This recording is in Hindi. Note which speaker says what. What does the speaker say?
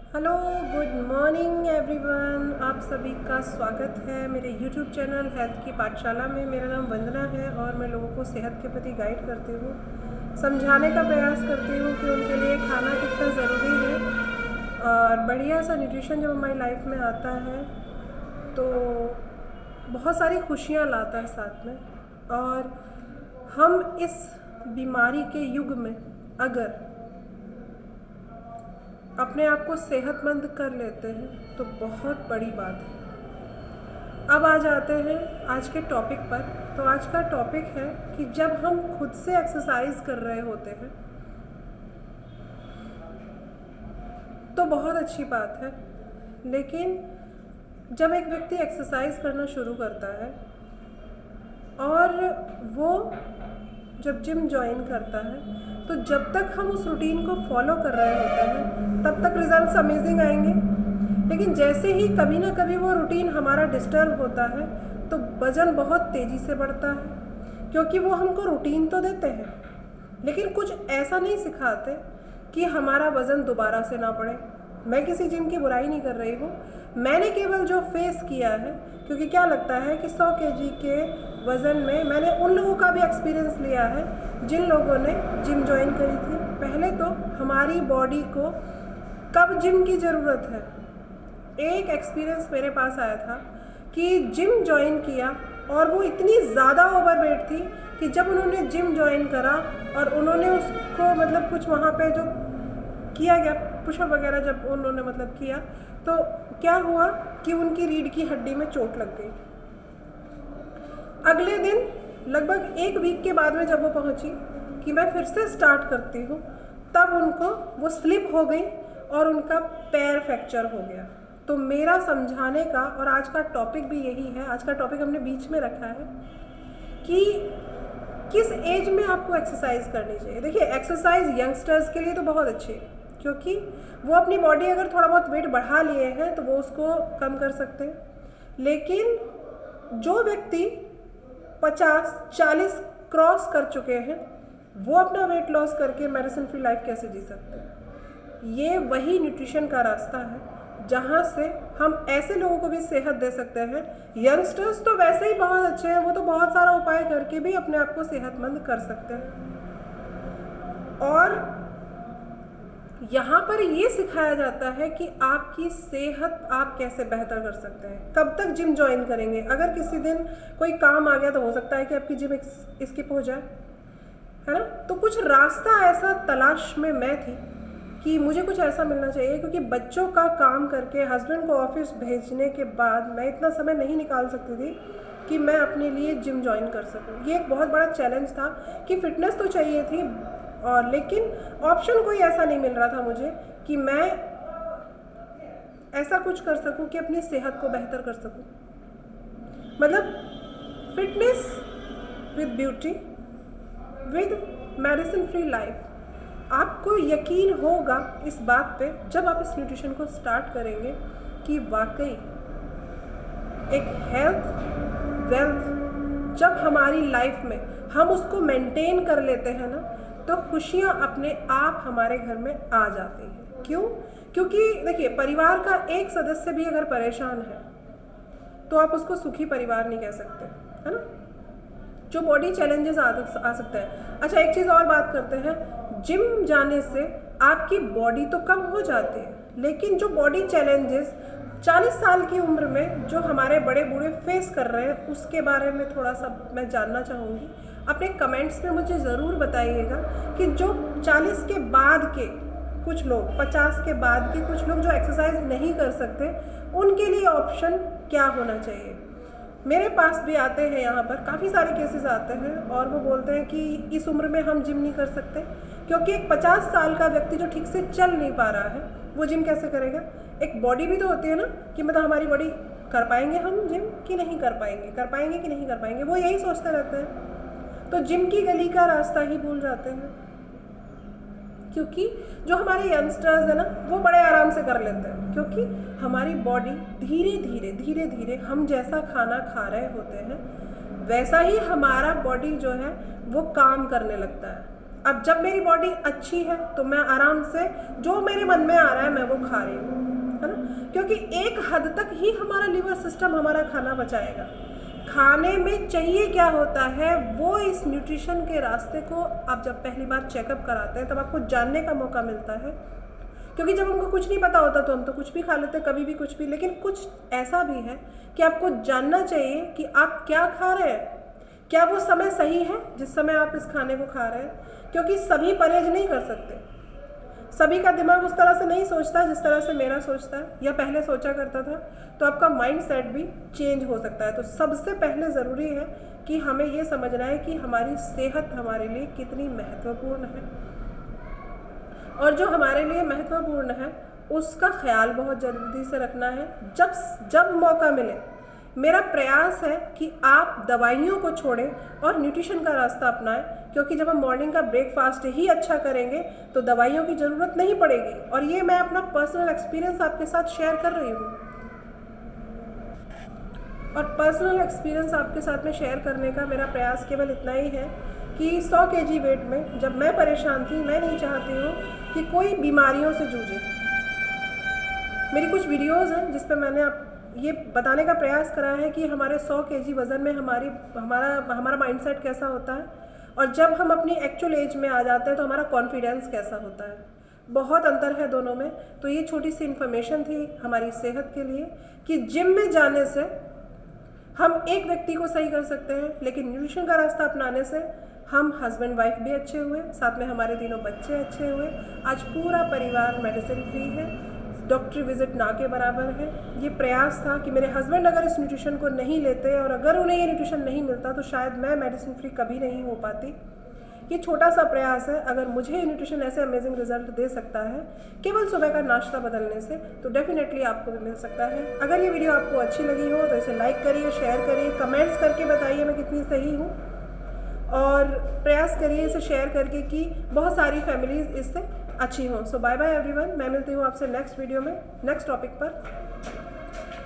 Speaker 1: Hello, good morning everyone. आप सभी का स्वागत है मेरे यूट्यूब चैनल हेल्थ की पाठशाला में। मेरा नाम वंदना है और मैं लोगों को सेहत के प्रति गाइड करती हूँ, समझाने का प्रयास करती हूँ कि उनके लिए खाना कितना ज़रूरी है। और बढ़िया सा न्यूट्रिशन जब हमारी लाइफ में आता है तो बहुत सारी खुशियाँ लाता है साथ में। और हम इस बीमारी के युग में अगर अपने आप को सेहतमंद कर लेते हैं तो बहुत बड़ी बात है। अब आ जाते हैं आज के टॉपिक पर। तो आज का टॉपिक है कि जब हम खुद से एक्सरसाइज कर रहे होते हैं तो बहुत अच्छी बात है, लेकिन जब एक व्यक्ति एक्सरसाइज करना शुरू करता है और वो जब जिम ज्वाइन करता है तो जब तक हम उस रूटीन को फॉलो कर रहे होते हैं तब तक रिजल्ट्स अमेजिंग आएंगे। लेकिन जैसे ही कभी ना कभी वो रूटीन हमारा डिस्टर्ब होता है तो वज़न बहुत तेज़ी से बढ़ता है, क्योंकि वो हमको रूटीन तो देते हैं लेकिन कुछ ऐसा नहीं सिखाते कि हमारा वज़न दोबारा से ना बढ़े। मैं किसी जिम की बुराई नहीं कर रही हूँ, मैंने केवल जो फेस किया है, क्योंकि क्या लगता है कि 100 केजी के वज़न में मैंने उन लोगों का भी एक्सपीरियंस लिया है जिन लोगों ने जिम ज्वाइन करी थी। पहले तो हमारी बॉडी को कब जिम की ज़रूरत है, एक एक्सपीरियंस मेरे पास आया था कि जिम ज्वाइन किया और वो इतनी ज़्यादा ओवरवेट थी कि जब उन्होंने जिम ज्वाइन करा और उन्होंने उसको मतलब कुछ वहाँ पे जो किया गया पुशअप वगैरह जब उन्होंने मतलब किया तो क्या हुआ कि उनकी रीढ़ की हड्डी में चोट लग गई। अगले दिन लगभग 1 वीक के बाद में जब वो पहुंची कि मैं फिर से स्टार्ट करती हूँ, तब उनको वो स्लिप हो गई और उनका पैर फ्रैक्चर हो गया। तो मेरा समझाने का और आज का टॉपिक भी यही है, आज का टॉपिक हमने बीच में रखा है कि किस एज में आपको एक्सरसाइज करनी चाहिए। देखिए, एक्सरसाइज यंगस्टर्स के लिए तो बहुत अच्छी है, क्योंकि वो अपनी बॉडी अगर थोड़ा बहुत वेट बढ़ा लिए हैं तो वो उसको कम कर सकते हैं। लेकिन जो व्यक्ति 50-40 क्रॉस कर चुके हैं वो अपना वेट लॉस करके मेडिसिन फ्री लाइफ कैसे जी सकते हैं। ये वही न्यूट्रिशन का रास्ता है जहाँ से हम ऐसे लोगों को भी सेहत दे सकते हैं। यंगस्टर्स तो वैसे ही बहुत अच्छे हैं, वो तो बहुत सारा उपाय करके भी अपने आप को सेहतमंद कर सकते हैं। और यहाँ पर ये सिखाया जाता है कि आपकी सेहत आप कैसे बेहतर कर सकते हैं। कब तक जिम ज्वाइन करेंगे? अगर किसी दिन कोई काम आ गया तो हो सकता है कि आपकी जिम स्किप हो जाए, है ना। तो कुछ रास्ता ऐसा तलाश में मैं थी कि मुझे कुछ ऐसा मिलना चाहिए, क्योंकि बच्चों का काम करके हस्बैंड को ऑफिस भेजने के बाद मैं इतना समय नहीं निकाल सकती थी कि मैं अपने लिए जिम ज्वाइन कर सकूं। ये एक बहुत बड़ा चैलेंज था कि फिटनेस तो चाहिए थी और लेकिन ऑप्शन कोई ऐसा नहीं मिल रहा था मुझे कि मैं ऐसा कुछ कर सकूं कि अपनी सेहत को बेहतर कर सकूं। मतलब fitness with beauty with medicine free life. आपको यकीन होगा इस बात पे जब आप इस न्यूट्रिशन को स्टार्ट करेंगे कि वाकई एक हेल्थ वेल्थ जब हमारी लाइफ में हम उसको मेंटेन कर लेते हैं ना तो खुशियाँ अपने आप हमारे घर में आ जाती हैं। क्यों? क्योंकि देखिए, परिवार का एक सदस्य भी अगर परेशान है तो आप उसको सुखी परिवार नहीं कह सकते, है ना। जो बॉडी चैलेंजेस आ सकते हैं। अच्छा, एक चीज़ और बात करते हैं, जिम जाने से आपकी बॉडी तो कम हो जाती है, लेकिन जो बॉडी चैलेंजेस 40 साल की उम्र में जो हमारे बड़े बूढ़े फेस कर रहे हैं उसके बारे में थोड़ा सा मैं जानना चाहूँगी। अपने कमेंट्स में मुझे ज़रूर बताइएगा कि जो 40 के बाद के कुछ लोग, 50 के बाद के कुछ लोग जो एक्सरसाइज नहीं कर सकते, उनके लिए ऑप्शन क्या होना चाहिए। मेरे पास भी आते हैं, यहाँ पर काफ़ी सारे केसेस आते हैं और वो बोलते हैं कि इस उम्र में हम जिम नहीं कर सकते, क्योंकि एक 50 साल का व्यक्ति जो ठीक से चल नहीं पा रहा है वो जिम कैसे करेगा। एक बॉडी भी तो होती है ना कि मतलब हमारी बॉडी कर पाएंगे हम जिम कि नहीं कर पाएंगे, कर पाएंगे कि नहीं कर पाएंगे, वो यही सोचते रहते हैं। तो जिम की गली का रास्ता ही भूल जाते हैं, क्योंकि जो हमारे यंगस्टर्स हैं ना वो बड़े आराम से कर लेते हैं, क्योंकि हमारी बॉडी धीरे धीरे हम जैसा खाना खा रहे होते हैं वैसा ही हमारा बॉडी जो है वो काम करने लगता अब जब मेरी बॉडी अच्छी है तो मैं आराम से जो मेरे मन में आ रहा है मैं वो खा रही हूँ, है ना, क्योंकि एक हद तक ही हमारा लिवर सिस्टम हमारा खाना पचाएगा। खाने में चाहिए क्या होता है वो इस न्यूट्रिशन के रास्ते को आप जब पहली बार चेकअप कराते हैं तब आपको जानने का मौका मिलता है, क्योंकि जब हमको कुछ नहीं पता होता तो हम तो कुछ भी खा लेते हैं, कभी भी कुछ भी। लेकिन कुछ ऐसा भी है कि आपको जानना चाहिए कि आप क्या खा रहे हैं, क्या वो समय सही है जिस समय आप इस खाने को खा रहे हैं, क्योंकि सभी परहेज नहीं कर सकते, सभी का दिमाग उस तरह से नहीं सोचता जिस तरह से मेरा सोचता है या पहले सोचा करता था। तो आपका माइंड सेट भी चेंज हो सकता है। तो सबसे पहले ज़रूरी है कि हमें ये समझना है कि हमारी सेहत हमारे लिए कितनी महत्वपूर्ण है, और जो हमारे लिए महत्वपूर्ण है उसका ख्याल बहुत जल्दी से रखना है। जब मौका मिले मेरा प्रयास है कि आप दवाइयों को छोड़ें और न्यूट्रिशन का रास्ता अपनाएं, क्योंकि जब हम मॉर्निंग का ब्रेकफास्ट ही अच्छा करेंगे तो दवाइयों की ज़रूरत नहीं पड़ेगी। और ये मैं अपना पर्सनल एक्सपीरियंस आपके साथ शेयर कर रही हूँ, और पर्सनल एक्सपीरियंस आपके साथ में शेयर करने का मेरा प्रयास केवल इतना ही है कि 100 kg वेट में जब मैं परेशान थी, मैं नहीं चाहती हूँ कि कोई बीमारियों से जूझे। मेरी कुछ वीडियोज़ हैं जिस पर मैंने ये बताने का प्रयास करा है कि हमारे 100 kg वज़न में हमारा माइंडसेट कैसा होता है, और जब हम अपनी एक्चुअल एज में आ जाते हैं तो हमारा कॉन्फिडेंस कैसा होता है। बहुत अंतर है दोनों में। तो ये छोटी सी इन्फॉर्मेशन थी हमारी सेहत के लिए कि जिम में जाने से हम एक व्यक्ति को सही कर सकते हैं, लेकिन न्यूट्रिशन का रास्ता अपनाने से हम हस्बैंड वाइफ भी अच्छे हुए, साथ में हमारे तीनों बच्चे अच्छे हुए। आज पूरा परिवार मेडिसिन फ्री है, डॉक्टरी विजिट ना के बराबर है। ये प्रयास था कि मेरे हस्बैंड अगर इस न्यूट्रिशन को नहीं लेते और अगर उन्हें ये न्यूट्रिशन नहीं मिलता तो शायद मैं मेडिसिन फ्री कभी नहीं हो पाती। ये छोटा सा प्रयास है। अगर मुझे ये न्यूट्रिशन ऐसे अमेजिंग रिजल्ट दे सकता है केवल सुबह का नाश्ता बदलने से, तो डेफिनेटली आपको भी मिल सकता है। अगर ये वीडियो आपको अच्छी लगी हो तो इसे लाइक करिए, शेयर करिए, कमेंट्स करके बताइए मैं कितनी सही हूँ, और प्रयास करिए इसे शेयर करके कि बहुत सारी फैमिलीज़ इससे अच्छी हों। सो बाय बाय एवरीवन। मैं मिलती हूँ आपसे नेक्स्ट वीडियो में नेक्स्ट टॉपिक पर।